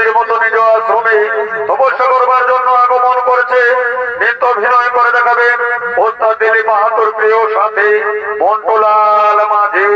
দেবীর মতো নিজ আশ্রমে তপস্যা করবার জন্য আগমন করেছে। নৃত্য অভিনয় করে দেখাবেন ওস্তাদ দিলীপ মাহাতোর প্রিয় সাথী মন্টুলাল মাঝি।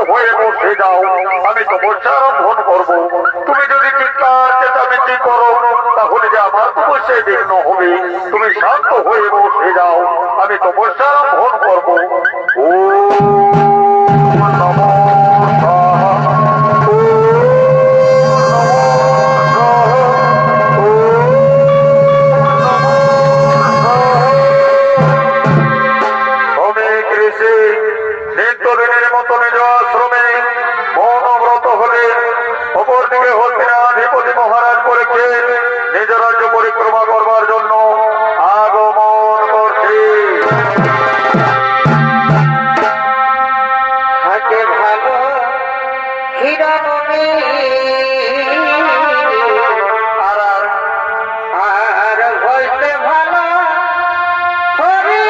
হয়ে বসে যাও, আমি তপস্যা আরম্ভন করব। তুমি যদি চিৎকার চেঁচামেচি করো তাহলে যে আমার তপস্যায় বিঘ্ন হবে। তুমি শান্ত হয়ে বসে যাও, আমি তপস্যা আরম্ভন করব। ও নমো নিত্যদিনের মতো নিজ আশ্রমে মৌনব্রত হলে অপরদিকে হস্তিনাধিপতি মহারাজ বলেছে নিজ রাজ্য পরিক্রমা করবার জন্য আগমন করছে। থাকে ভালো হিরণমণি আর হইতে ভালো হরি।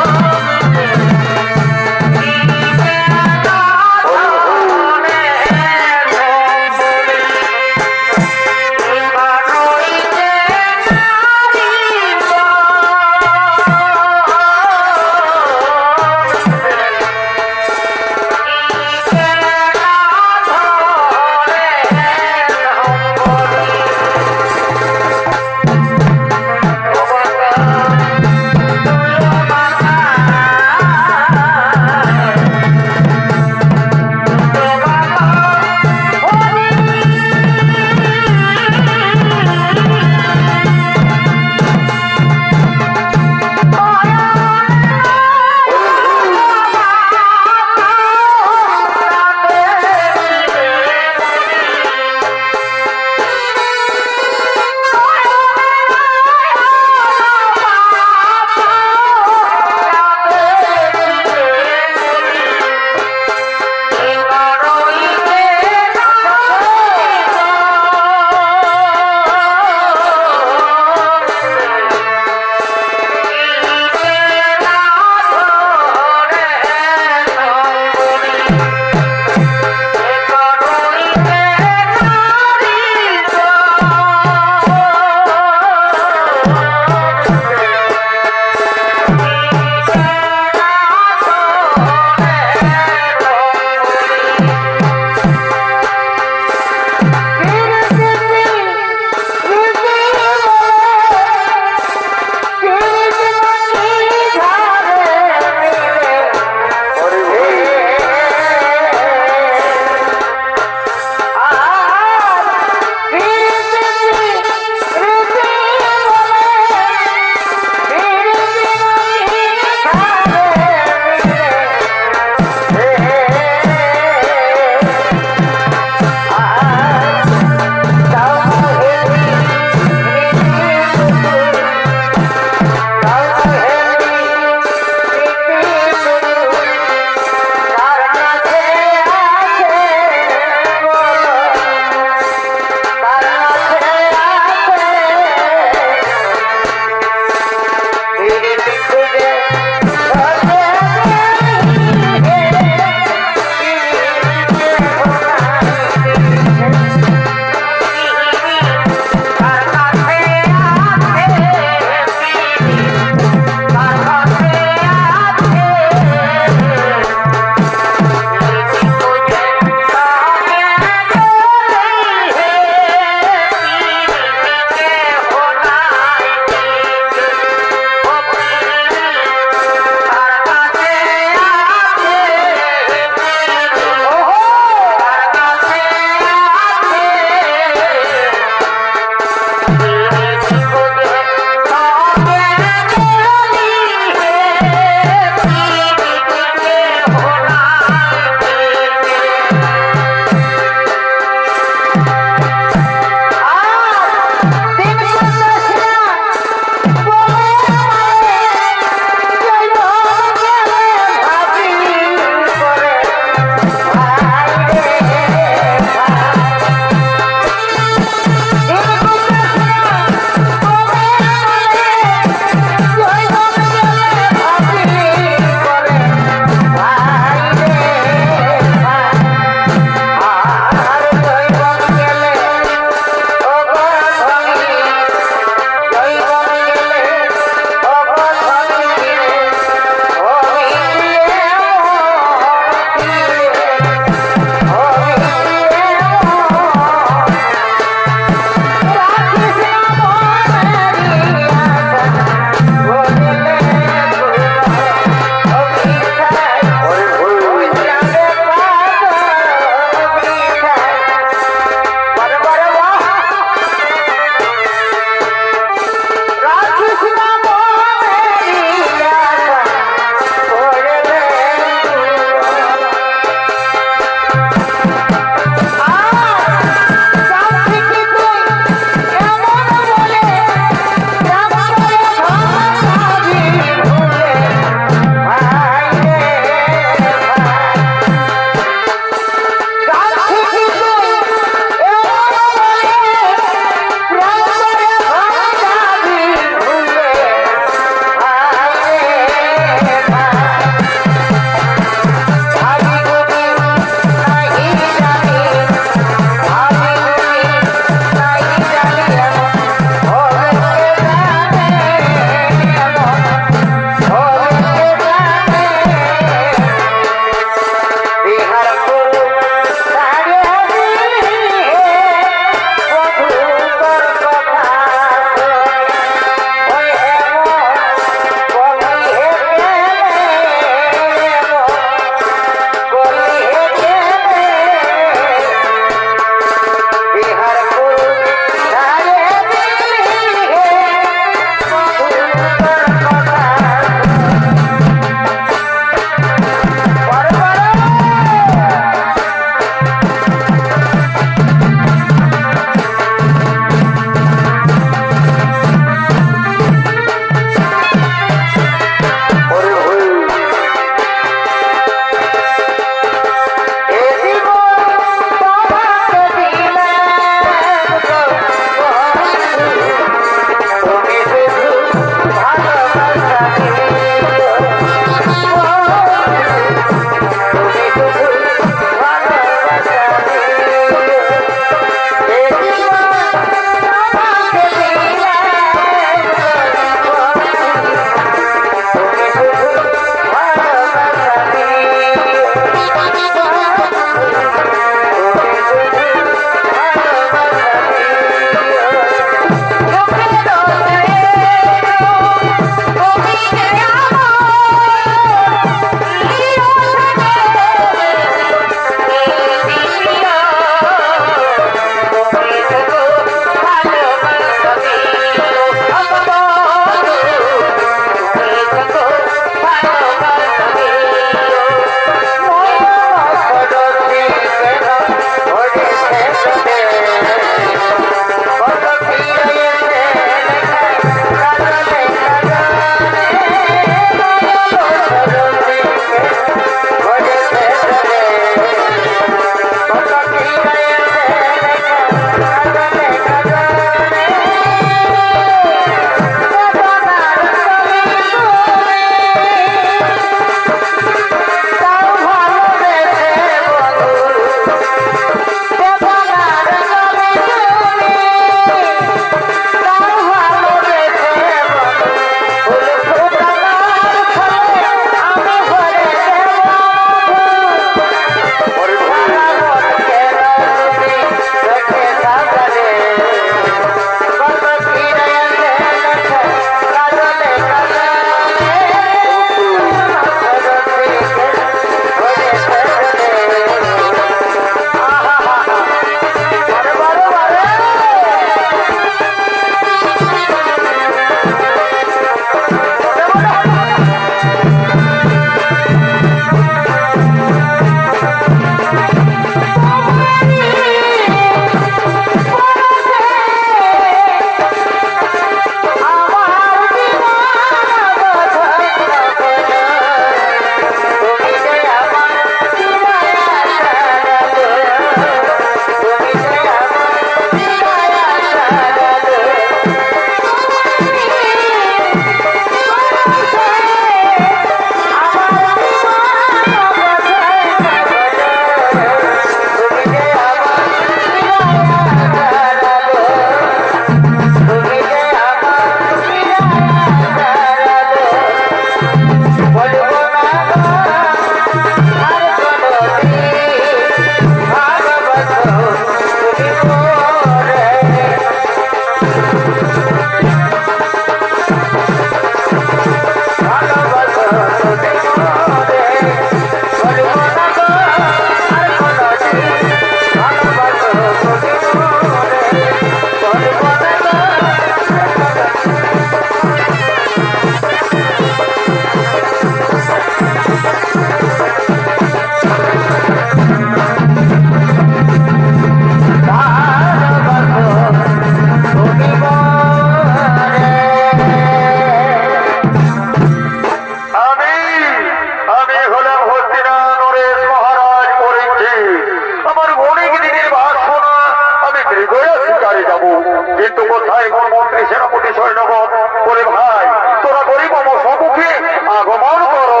কিন্তু কোথায় কোন মন্ত্রী সেনাপতি সৈন্যগণ? বলে ভাই, তোরা গরিব আমার সম্মুখে আগমন করো।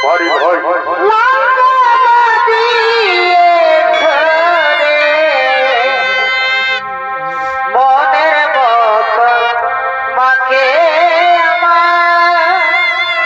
ভারী ভয় মনের মতো মাকে আমার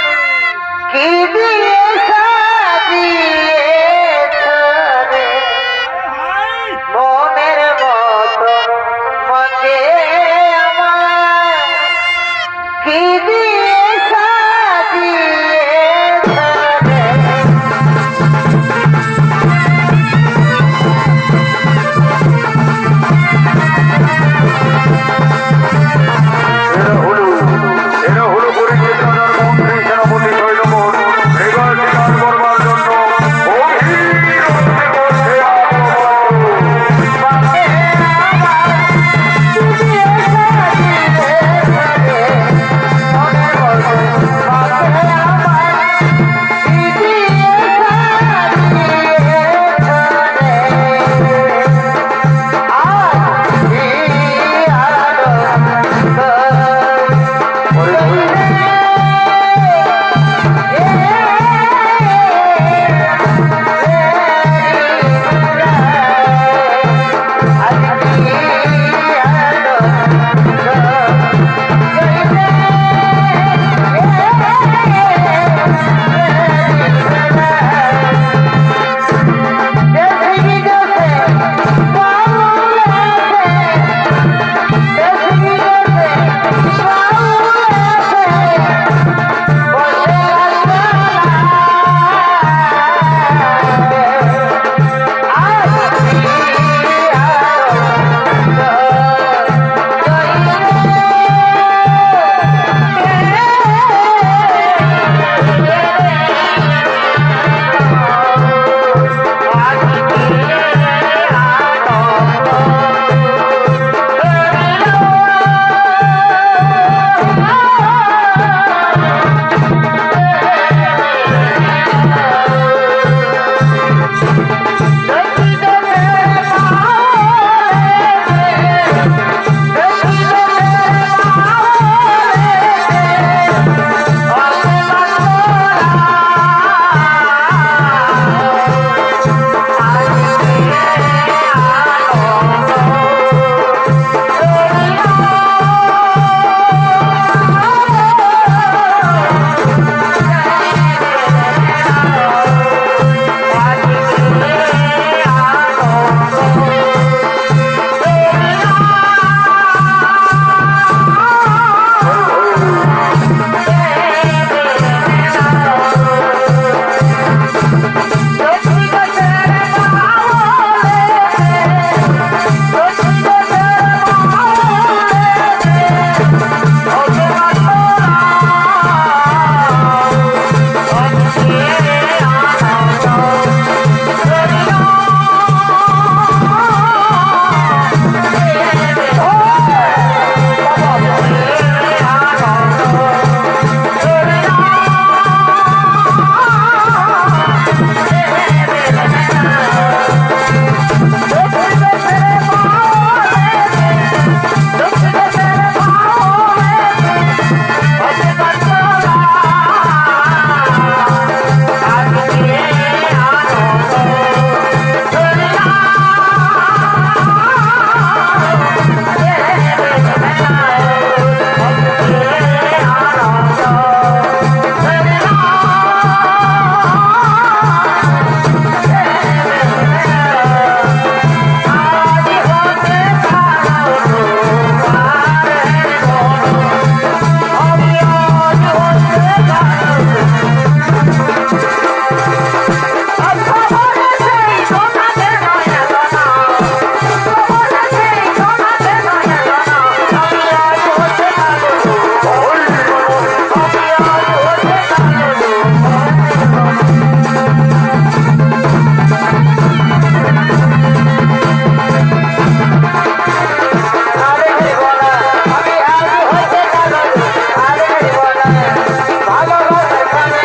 ভালোবাসার খানে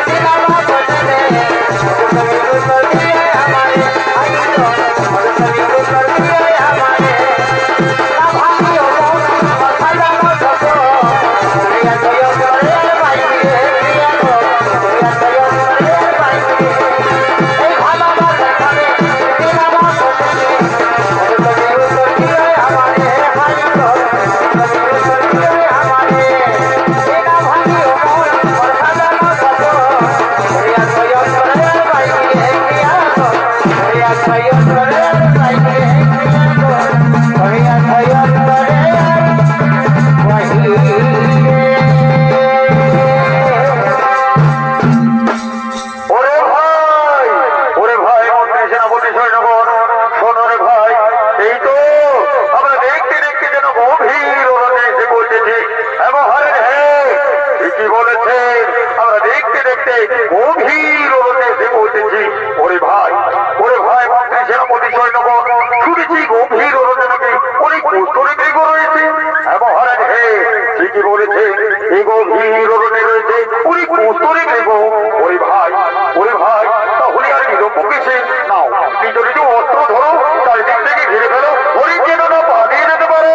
দিলাম বদলে তুমি উত্তর দিয়ে আমারে তুমি উত্তর দিয়ে আমারে না ভাবিও আমার সাজানো যত প্রিয়া জয় করে বাইরে প্রিয়া গো প্রিয়া জয় করে বাইরে এই ভালোবাসার খানে দিলাম বদলে তুমি উত্তর দিয়ে আমারে হাই গো তুমি উত্তর দিয়ে আমারে না ভাবিও আমার সাজানো যত প্রিয়া জয় করে বাইরে প্রিয়া গো প্রিয়া জয় করে বাইরে প্রিয়া গো প্রিয়া জয় করে ওরে ভাই মন্ত্রী সেনাপতি সৈন্যগণ শোনো রে ভাই এই তো আমরা দেখতে দেখতে যেন গভীর অরণ্যে এসে পৌঁছেছি এবং হরে হে কি বলেছে আমরা দেখতে দেখতে গভীর অরণ্যে এসে পৌঁছেছি ওরে ভাই মন্ত্রী সেনাপতি সৈন্যগণ শুনেছি গভীর অরণ্যে নাকি অনেক কৌশলী মৃগ রয়েছে এবং হরে হে ঠিকই বলেছে এই গভীর অরণ্যে রয়েছে অনেক কৌশলী মৃগ ওরে ভাই তাহলে আর বিলম্ব কিসে নাও নিজ নিজ অস্ত্র ধরো চারিদিক থেকে ঘিরে ফেলো হরিণ যেন না পালিয়ে যেতে পারে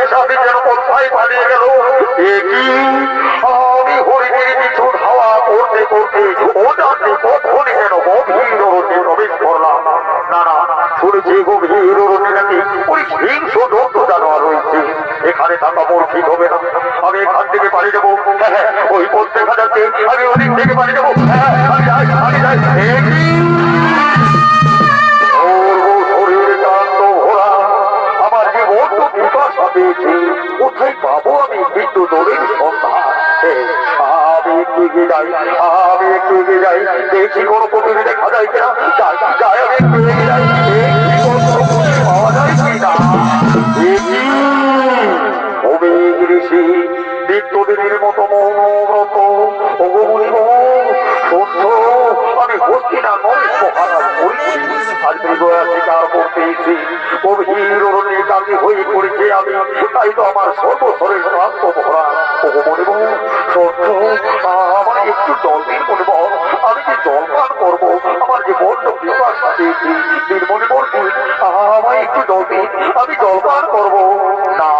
পেশাবি যেন কোথায় পালিয়ে গেল। একই আমি হরিণের পিছু ধাওয়া করতে করতে ও জানতে কখনই যেন গভীর অরণ্যে প্রবেশ করলাম। না না, শুনেছি গভীর অরণ্যে নাকি ওই হিংস্র জন্তু জানোয়ার রয়েছে। এখানে থাকা মোর ঠিক হবে না, আমি এখান থেকে পালিয়ে যাবো। হ্যাঁ হ্যাঁ, ওই পথ দেখা যাচ্ছে, আমি ওদিক থেকে পালিয়ে যাবো। হ্যাঁ, আমি যাই, আমি যাই। একই শরীর ক্লান্ত ভোলা, আমার যে বড্ড পিপাসা পেয়েছে, কোথায় পাবো আমি মৃত্যু দৌড়ের সন্ধান? আমি একটু এগিয়ে যাই, আমি একটু এগিয়ে যাই, দেখি কোনো কুটির দেখা যায় কিনা। যাই যাই, আমি একটু এগিয়ে যাই, দেখি কোনো কুটির পাওয়া যায় কিনা। ঋষি নিত্যদিনের মতো মৌনব্রত অগমনিব সত্য, আমি হস্তিনা নয় মহারাজ আজ মৃগয়া শিকার করতেছি। গভীর অরণ্যে কাজী হয়ে পড়েছে আমি, তাই তো আমার সর্বশরীর ক্লান্ত ভরা। অগমনিব সত্য, আমার একটু জল দিন মনিব, আমি যে জল পান করবো, আমার যে বড্ড পিপাসা পেয়েছি। নির্মনিবর দিন, আমায় একটু জল দিন, আমি জল পান করবো। না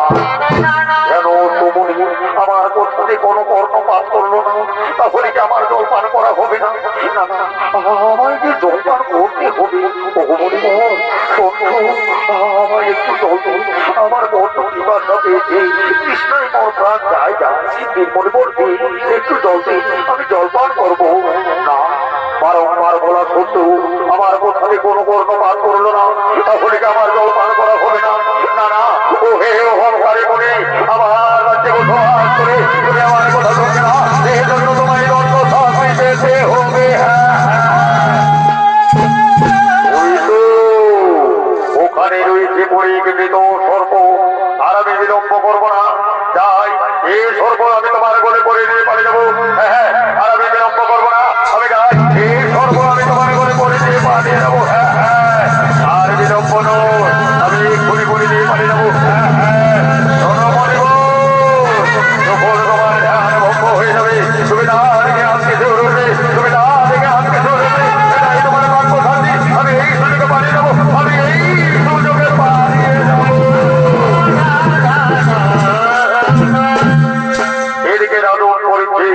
কেন তুমি আমার কথাতে কোনো কর্ণপাত করলো না? তাহলে কি আমার জল পান করা হবে না? না না, আমায় যে জল পান করতে হবে। ভগবতী সত্য, আমায় একটু জল দিন, আমার বড্ড পিপাসা পেয়েছে। কৃষ্ণই মোর প্রাণ যায় যায়, নির্মনিবর দিন, একটু জল দিন, আমি জল পান করবো। না, বারংবার বলা সত্ত্বেও আমার কথাতে কোনো কর্ণপাত করলো না, তাহলে কি আমার জল পান করা হবে না? না না, ও হে অহংকারী মনে, আমার রাজ্যে বসবাস করে তুমি আমার কথা শুনবে না, এই জন্য তোমায় দণ্ড শাস্তি পেতে হবে। ওই তো ওখানে রয়েছে পরিকৃত সর্প, আর আমি বিলম্ব করবো না। যাই, এই সর্প আমি তোমার গলে পড়ে নিয়ে পালিয়ে যাবো। হ্যাঁ হ্যাঁ, আর আমি বিলম্ব করবো না, আমি যাই, এই সর্প আমি তোমার গলে পড়ে নিয়ে পালিয়ে যাবো। হ্যাঁ হ্যাঁ, আর বিলম্ব নয়, আমি ঘুরি ঘুরি নিয়ে পালিয়ে যাবো। হ্যাঁ হ্যাঁ, যখন তোমার ধ্যান ভঙ্গ হয়ে যাবে, তুমি না দেখে আজকে শুরু হবে, তুমি না দেখে আজকে শুরু হবে, এটাই তোমার বাক্য শান্তি। আমি এই সুযোগে পালিয়ে যাবো, আমি এই সুযোগে পালিয়ে যাবো। এদিকে রাজন করেছি,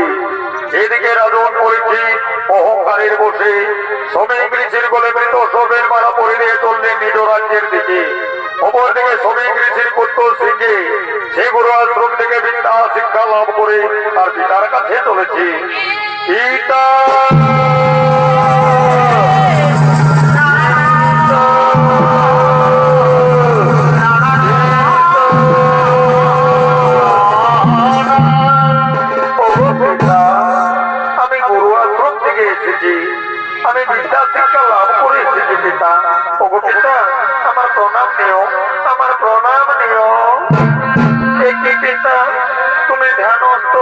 এদিকে রাজন করেছি, অহংকারের বসে শ্রমিক ঋষির গলে মৃত সর্বের মারা পড়ে দিয়ে চললেন নিজ রাজ্যের দিকে। অপরদিকে শ্রমিক ঋষির পুত্র সিংহে সে গুরু আশ্রম থেকে বিদ্যা শিক্ষা লাভ করে তার পিতার কাছে চলেছে। পিতা আমি গুরু আশ্রম থেকে এসেছি, আমি বিদ্যা শিক্ষা লাভ করে এসেছি। পিতা, ওগো পিতা, আমার প্রণাম নিও, আমার প্রণাম নিও। একই পিতা, তুমি ধ্যানস্থ,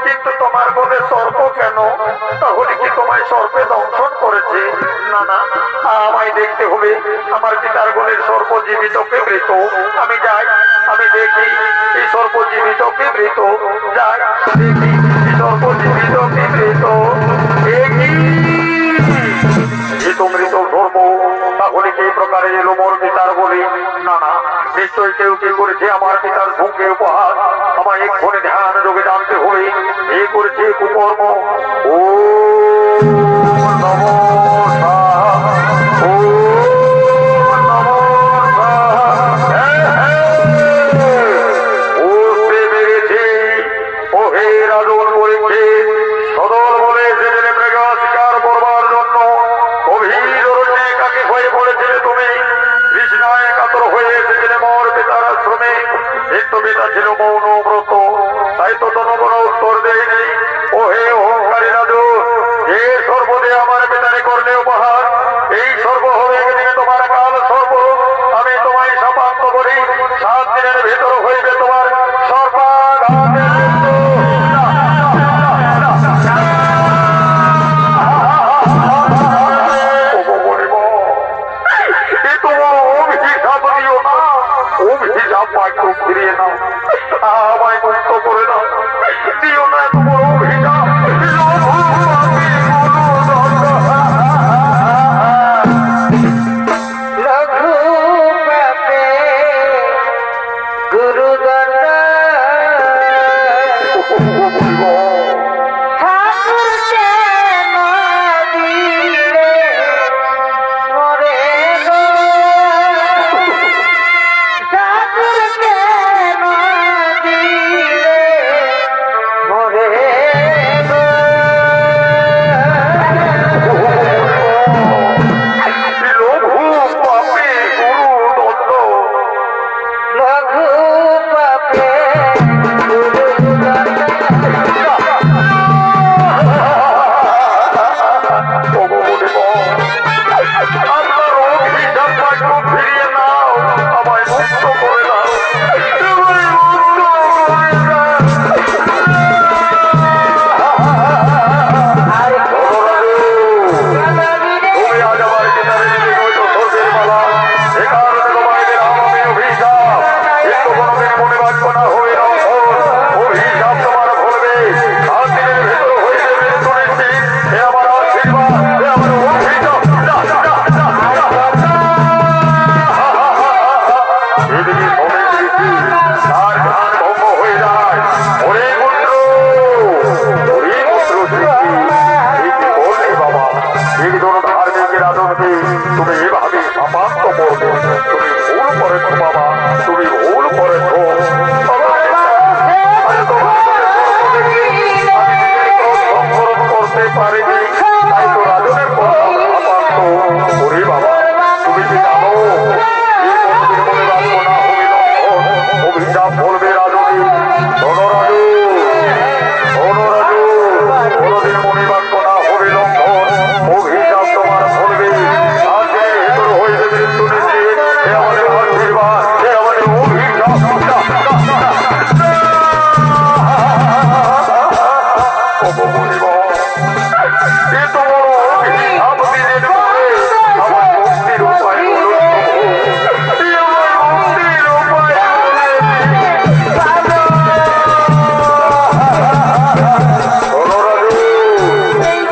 কিন্তু তোমার গলে সর্প কেন? তাহলে কি তোমায় সর্পে দংশন করেছে? না না, আমায় দেখতে হবে, আমার পিতার গলের সর্প জীবিত কে মৃত। আমি যাই, আমি দেখি এই সর্প জীবিত কে মৃত। যাই, দেখি এই সর্প জীবিত কে মৃত। মৃত সর্প তাহলে কি প্রকারে এলো মোর পিতার বলে? না না, নিশ্চয়ই কেউ কি করেছে আমার পিতার সঙ্গে উপহার। আমার এক্ষণে ধ্যান যোগে জানতে হবে এ করেছে কুকর্ম। ও নমো ছিল মৌন ব্রত, তাই তো কোনো উত্তর দেয়নি। ও হে অহংকারী রাজু, যে সর্বদে আমার পিতারে করলে উপহার, এই সর্ব হবে একদিন তোমার কাল সর্ব। আমি তোমায় সাপান্ত করি, 7 দিনের ভেতর হইবে তোমার সর্বাঘাতের মৃত্যু। অভিশাপ দিও না, অভিশাপ বাক্য ফিরিয়ে নাও, আমায় মুক্ত করে দাও, দিও না তোমার অভিশাপ। লঘু পাপে গুরুদা এদিকে শোনে তার ধ্যান ভঙ্গ হয়ে যায়। ওরে পুত্র, ওরে পুত্র সৃষ্টি, এই কি বললি বাবা? একজন ধার্মিক রাজনকে তুমি এভাবে সাপান্ত করবে? তুমি ভুল করেছ বাবা, তুমি ভুল করেছ। করতে পারিনি, তাই তো রাজনের কথা সাপান্ত। ওরে বাবা, তুমি কি জানো এই মন্দির মনে রাখবো না হইল অভিশাপ বলবে রাজনী। শোনো রাজু, শোনো রাজু, কোনদিন মনে রাখবো না হইল অভিশাপ তোমার বলবে। আজকে হেতর হইবে মৃত্যু নিচে, সে আমাদের আশীর্বাদ, সে আমাদের অভিশাপ। এ তো বড় অভিশাপ দিনের পরে আমার মুক্তির উপায় হলো।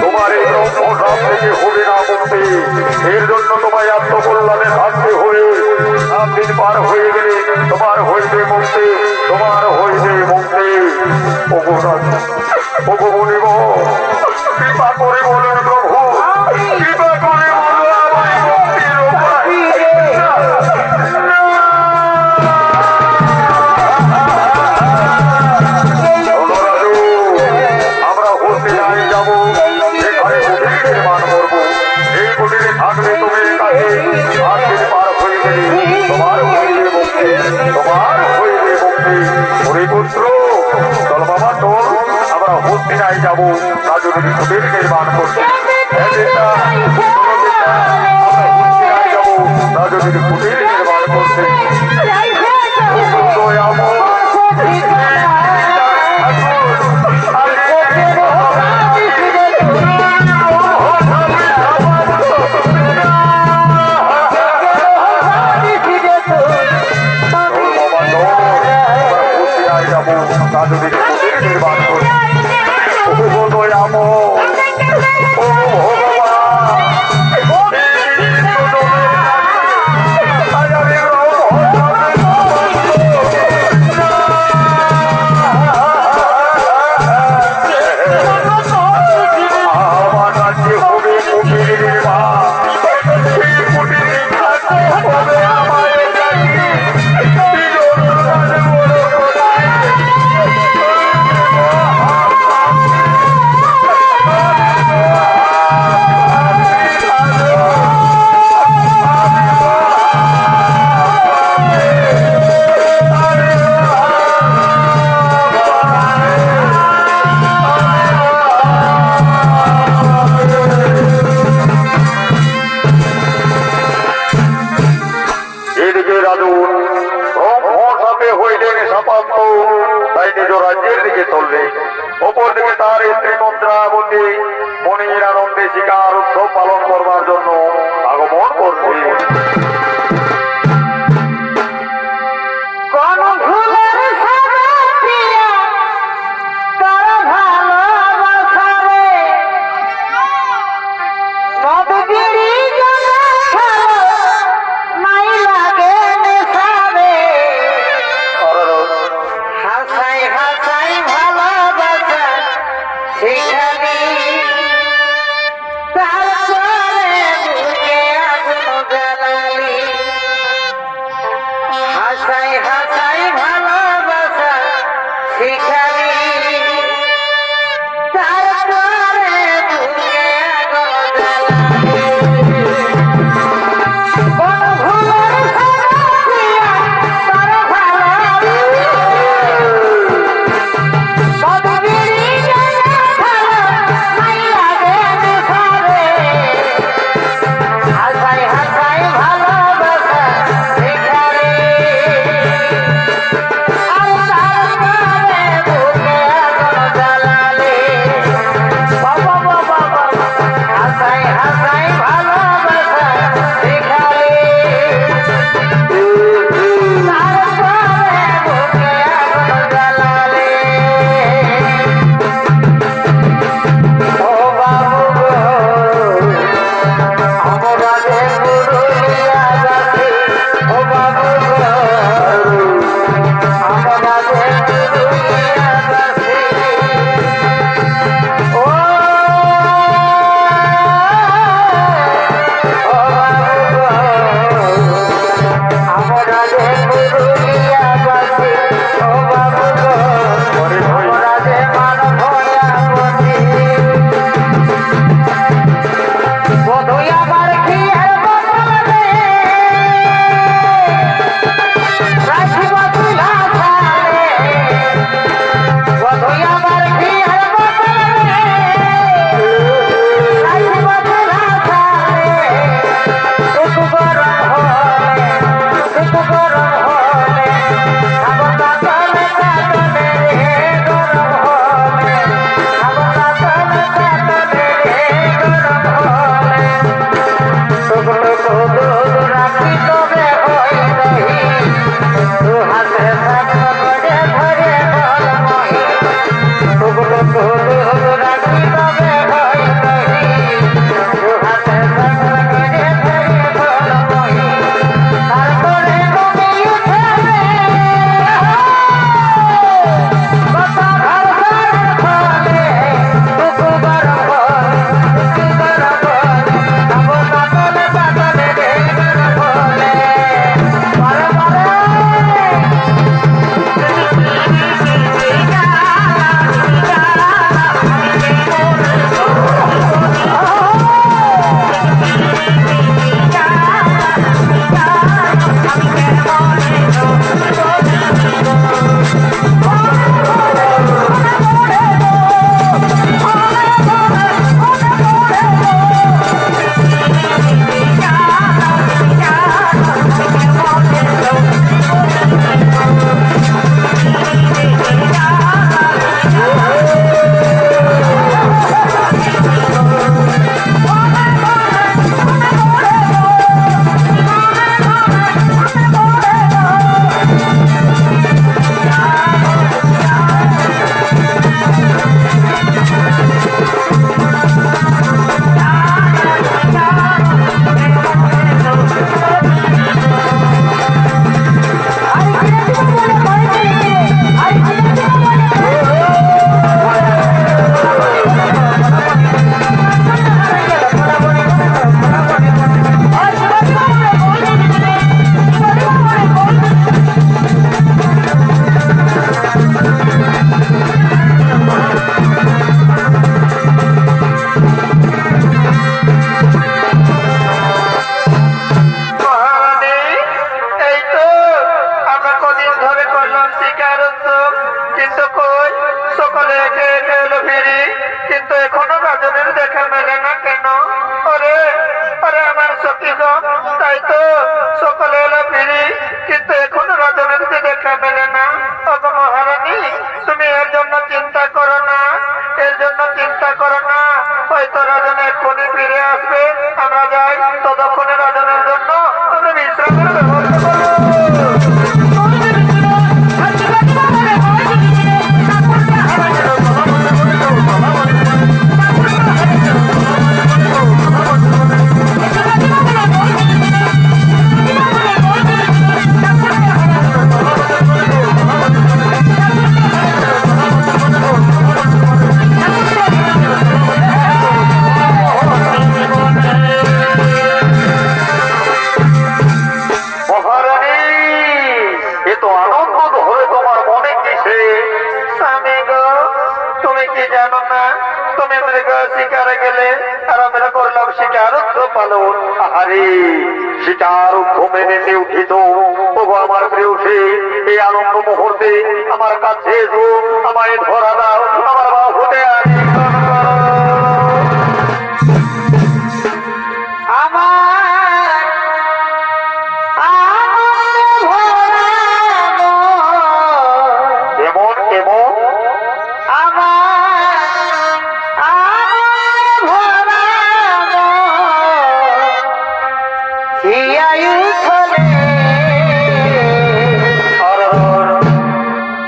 তোমার এই ব্রহ্মসাপ থেকে হবে না মুক্তি, এর জন্য তোমায় আত্মকল্যাণে থাকতে হবে। 7 দিন পার হয়ে গেলে তোমার হইবে মুক্তি, তোমার হইবে মুক্তি। ওগো মুনিব, কৃপা করে বলুন প্রভু, কৃপা করে বলুন আমায় মুক্তির উপায়। আমরা হস্তিনায় যাব, সেখানে কুটির নির্মাণ করবো। এই কুটিরে থাকবে তুমি কাছে। 7 দিন পার হয়ে গেলে তোমার হইবে মুক্তি, তোমার হইবে মুক্তি। ওরে পুত্র, চল বাবা চল, আমরা হস্তিনায় যাবো, রাজনীতি কুটির নির্মাণ করবো। আমরা হস্তিনায় যাবো, রাজনীতি কুটির নির্মাণ করতে। রাজনীতি কুটির নির্মাণ করতে। অপরদিকে তার স্ত্রী মন্ত্রাবতী মনির আনন্দে শিকার উৎসব পালন করবার জন্য আগমন করছে। তারপরে বুকে আগুন জ্বালালি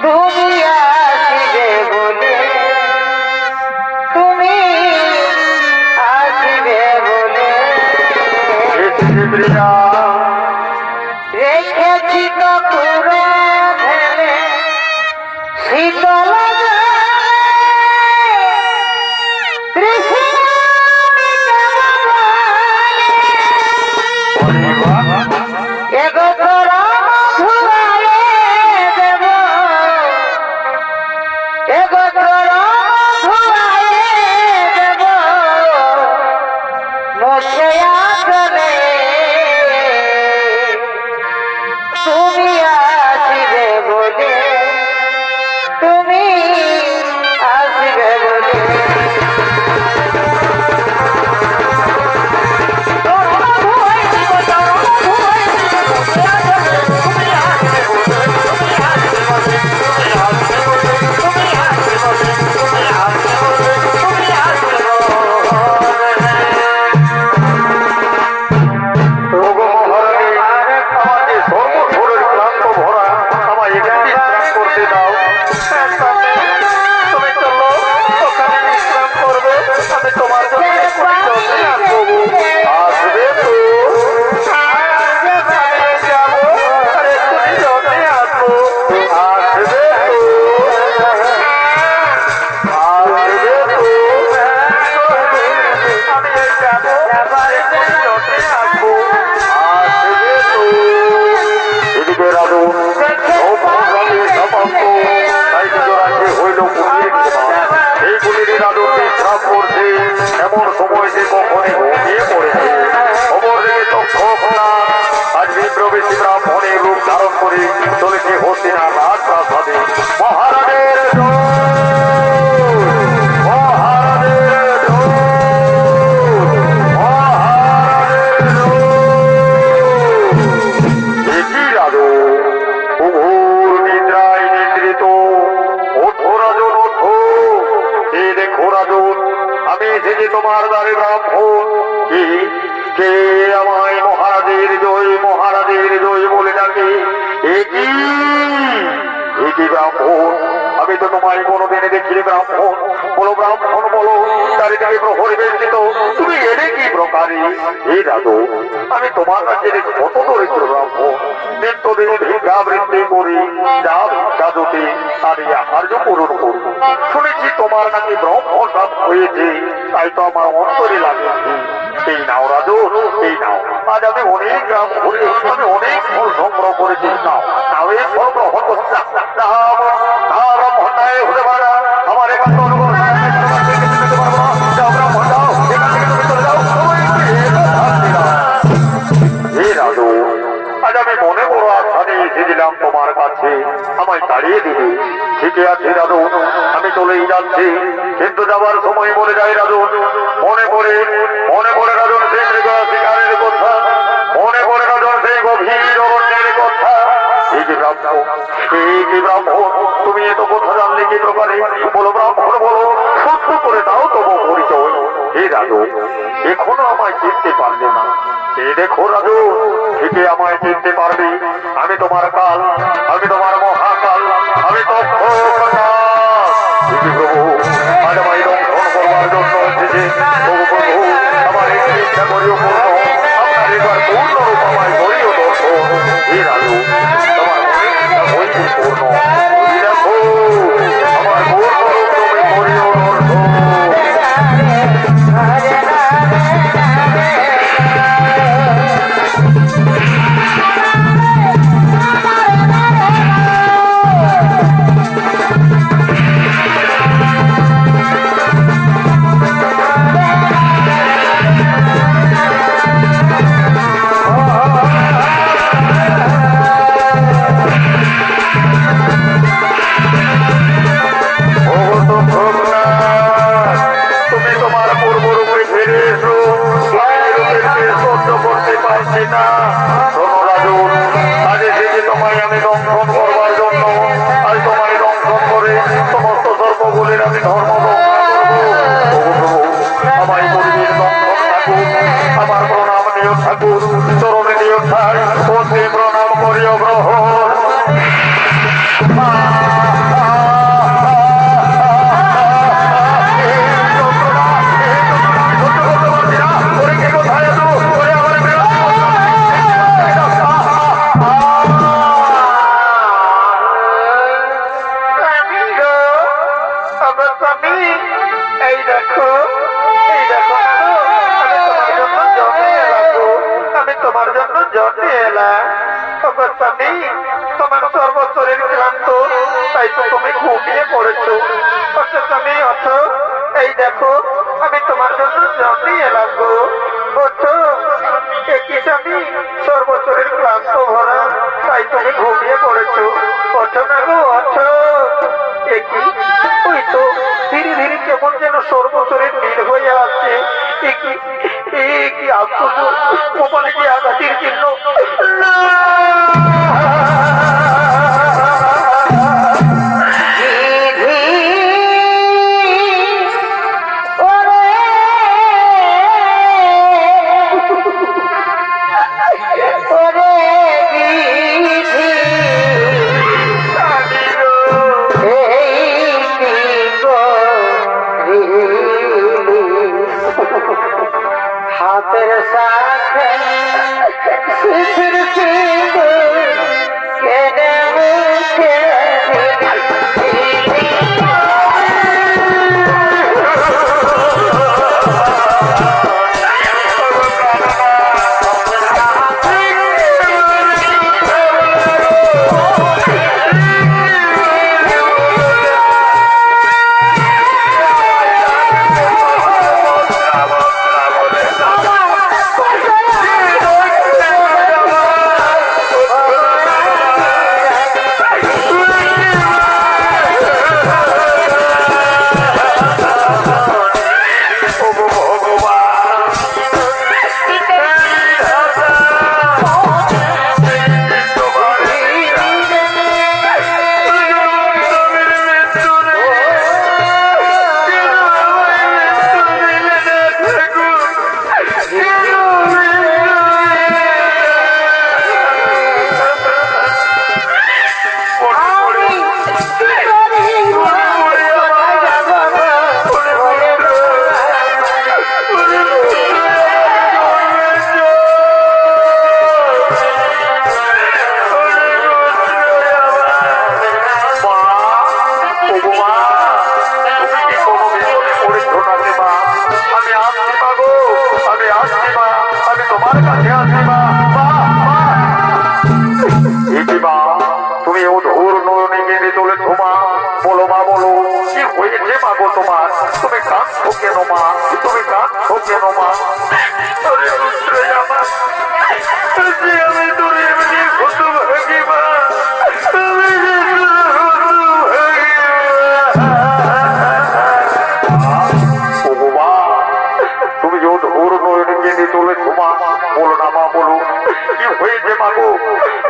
দুনিয়া শিবে বলে করে চলেছে হস্তিনা রাজপ্রাসাদে। মহারাজের জয়, মহারাজের জয়, মহারাজের জয়। এটি রাজু ঘোর নিদ্রায় নিদ্রিত। ওঠো রাজন, ওঠো। এ দেখো রাজন, আমি এসেছি তোমার দ্বারে ব্রাহ্মণ। কি কে আমায় মহারাজের জয়, মহারাজের জয় বলে ডাকে? একই ব্রাহ্মণ, আমি তো তোমায় কোনোদিনে দেখিনি ব্রাহ্মণ। বলো ব্রাহ্মণ বলো, চারিদিকে প্রহরী বেষ্টিত, তুমি এলে কি প্রকারে? হে দাদু, আমি তোমার কাছে কত দরিদ্র ব্রাহ্মণ, নিত্যদিন ভিক্ষাবৃত্তি করি, যা ভিক্ষা জোটে তারই আহার্য পূরণ করি। শুনেছি তোমার নাকি ব্রাহ্মণ লাভ হয়েছে, তাই তো আমার অন্তরে লাগে। এই নাও রাজু, এই নাও। আজ আমি অনেক গ্রাম ঘুরে, আমি অনেক ফল সংগ্রহ করেছি। নাও নাও, এই ফল গ্রহণ করতে হতে পারে না। আমার একান্ত অনুভব রাজু, আজ আমি মনে বড় আস্থানে এসেছিলাম তোমার কাছে, আমায় তাড়িয়ে দিবে। ঠিকই আছে রাজু, আমি চলেই যাচ্ছি, কিন্তু যাবার সময় মনে যায় রাজু, মনে পড়ে রাজন সেই মৃগ শিকারের কথা, মনে পড়ে রাজন সেই গভীর অরণ্যের কথা। এই যে ব্রাহ্মণ, এই যে ব্রাহ্মণ, তুমি এত কথা জানলে কি প্রকারে? বলো ব্রাহ্মণ বলো, সত্য করে দাও তবু পরিচয়। হে রাজু, এখনো আমায় চিনতে পারলে না? এ দেখো রাজু, ঠিকই আমায় চিনতে পারবে। আমি তোমার কাল, আমি তোমার মহাকাল, আমি তক্ষকনাথ। প্রভু, আজ আমায় দংশন করবার জন্য এসেছে। প্রভু প্রভু, আমার এই ইচ্ছা করিও পূর্ণ, আপনার এবার পূর্ণ রূপ আমায় করিও দর্শন। হে রাজু, তোমার মনের ইচ্ছা হইবে পূর্ণ। এই দেখো, আমার পূর্ণ রূপ তুমি করিও দর্শন। তুমি তোমার পূর্ব রূপে ফিরে এসো, সহ্য করতে পারছি না। শোনো রাজুন, আজ এসেছি তোমায় আমি দংশন করবার জন্য। আজ তোমায় দংশন করে সমস্ত সর্বগুলির আমি ধর্ম রক্ষা করবো। আমায় পরিবেশ দংশন ঠাকুর, আমার প্রণাম নিয় ঠাকুর, চরণে নিয় ঠাই, অতি প্রণাম করিও গ্রহণ। তোমার সর্বশরীর ক্লান্ত, তাই তো তুমি ঘুমিয়ে পড়েছো। তুমি ওঠো, এই দেখো আমি তোমার জন্য জল নিয়ে এলাম গো। ওঠো, একই স্বামী সর্বশরীর ক্লান্ত ভরা, তাই তুমি ঘুমিয়ে পড়েছো। ওঠো না গো, ওঠো। একই ওই তো ধীরে ধীরে কেমন যেন সর্বশরীর নীল হয়ে আসছে। একই আশ্চর্য, কপালে কি আঘাতের চিহ্ন? না হাতের সাথে অধুর নয়নে কেঁদে চলেছ মা। বলো মা, বলো কি হয়েছে মা গো তোমার? তুমি কাঁদছো কেন মা? তুমি কাঁদছো কেন মা? আরে পুত্র আমার, যে আমি তোর এমনি হতভাগী মা, আমি যে তোর হতভাগী মা। ওগো মা, তুমি যে অধুর নয়নে কেঁদে চলেছ মা। বলো না মা, বলো কি হয়েছে মা গো?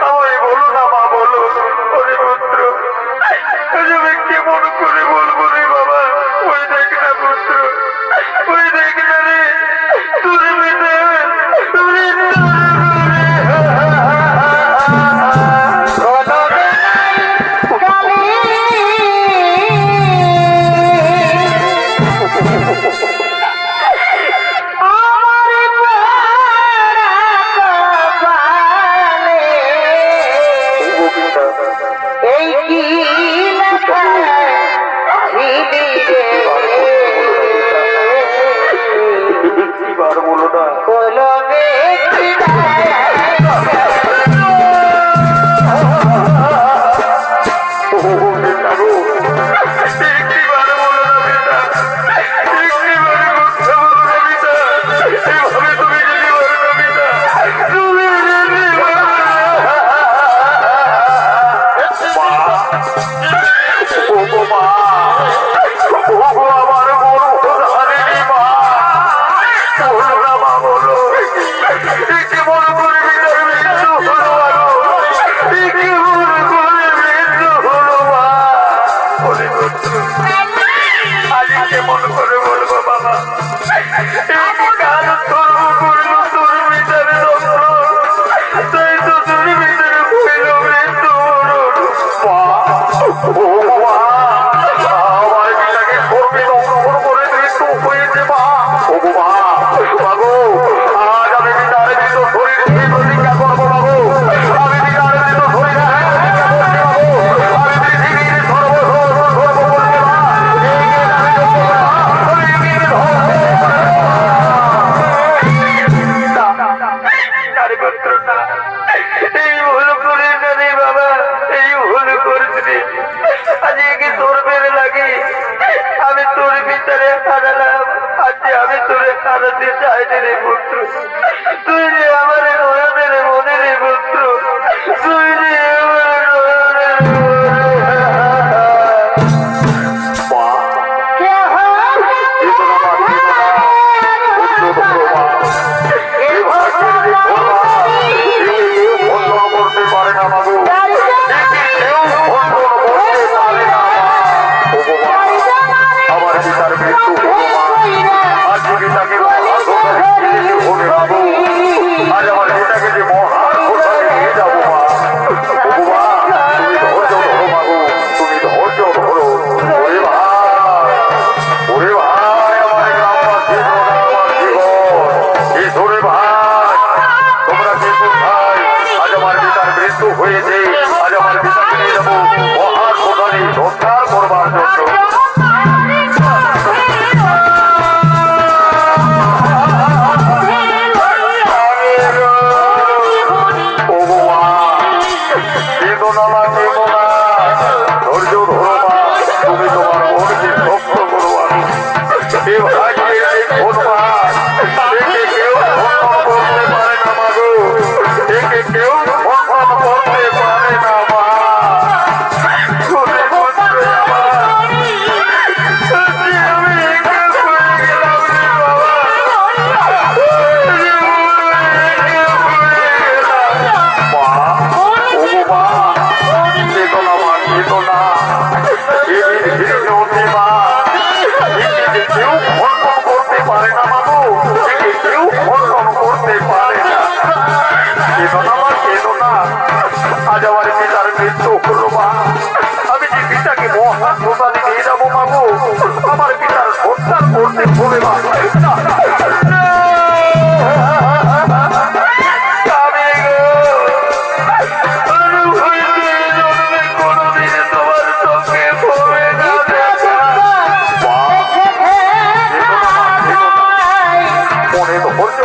আমায় বলো না মা, বলো। ওরে পুত্র, আমি কেমন করে বলবো রে বাবা? ওই দেখ না পুত্র, ওই দেখ না রে, তোর মেয়ে এই কি লেখা ছিলি রে একটিবার বলো না। কলমে একটিবার বলো না পিতা, একটিবার কথা বলো না পিতা। এভাবে তুমি যদি বলো না পিতা, তুমি যদি বলো না। মা, ওগো মা, ওগো আমার বড় ধারিণী মা, বলো না মা, বলো কি মনে করে পিতার মৃত্যু হলো আরো, কি মনে করে মৃত্যু হলো মা। বলে আজ কেমন করে বলবো বাবা, কাল ধর্ম করলো তোর পিতার যন্ত্র, তাই তো তোর পিতার হইল মৃত্যু মরণ। মা, ও মা, আমার পিতাকে করবে দংশন করে মৃত্যু হয়েছে মা। ও মা, মাগো, আজ আমি পিতার মৃত শরীর নিয়ে প্রতিজ্ঞা করবো মাগো। আমি পিতার মৃত শরীর আমি পৃথিবীর সর্বসর্ব করতে মা। এই ভুল করে না রে বাবা, এই ভুল করছি। আজকে তোর বের লাগে আমি তোর ভিতরে হারালাম, আজকে আমি তোরে হারাতে চাই রে পুত্র। তুই রে আমার নয়নের মনে রে পুত্র, তুই রে আমার নয়নের করতে পারে না বাবু, কেউ খণ্ডন করতে পারে না মা। ওগো মা, আমার পিতার মৃত্যু হলো মা, আজ পিতাকে হবে বাবু, আজ আমার পিতাকে যে মহান কোথায় নিয়ে যাবো মা। ওগো মা, তুমি ধৈর্য ধরো বাবু, তুমি ধৈর্য ধরো। ওরে ভাই, ওরে ভাই, আমার গ্রামবাসী, আমার জীবন ঈশ্বরে ভাই, তোমরা কে কোথায়? আজ আমার পিতার মৃত্যু হয়েছে, আজ আমার পিতাকে নিয়ে যাবো মহান কোথায় সৎকার করবার জন্য। ধৈর্য ধরো মা, তুমি তোমার মনকে শক্ত করো। আমি কেউ খণ্ডন করতে পারে না মা গো, একে কেউ খণ্ডন করতে পারে না মা। আমি একা হয়ে গেলাম রে বাবা, মা, ও মা, চেতনা মা, চেতনা, কেউ খণ্ডন করতে পারে না বাবু, কেউ খণ্ডন করতে পারে না। চেতনা মা, চেতনা, আজ আমার পিতার মৃত্যু হলো মা, আমি যে পিতাকে মহান প্রদানে নিয়ে যাবো বাবু, আমার পিতার সৎকার করতে হবে মা। মনে ধৈর্য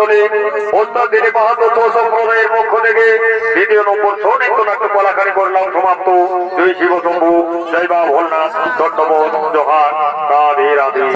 বদলে ওস্তাদ দিনে বাহাদুর সম্প্রদায়ের পক্ষ থেকে 2য় নম্বর সৌনিত্য নাট্য কলাকারী করলাম সমাপ্ত। জয় শিব শম্ভু, জয় বা ভোলনাথ, ধন্যবাদ, জোহার, রাধে রাধে।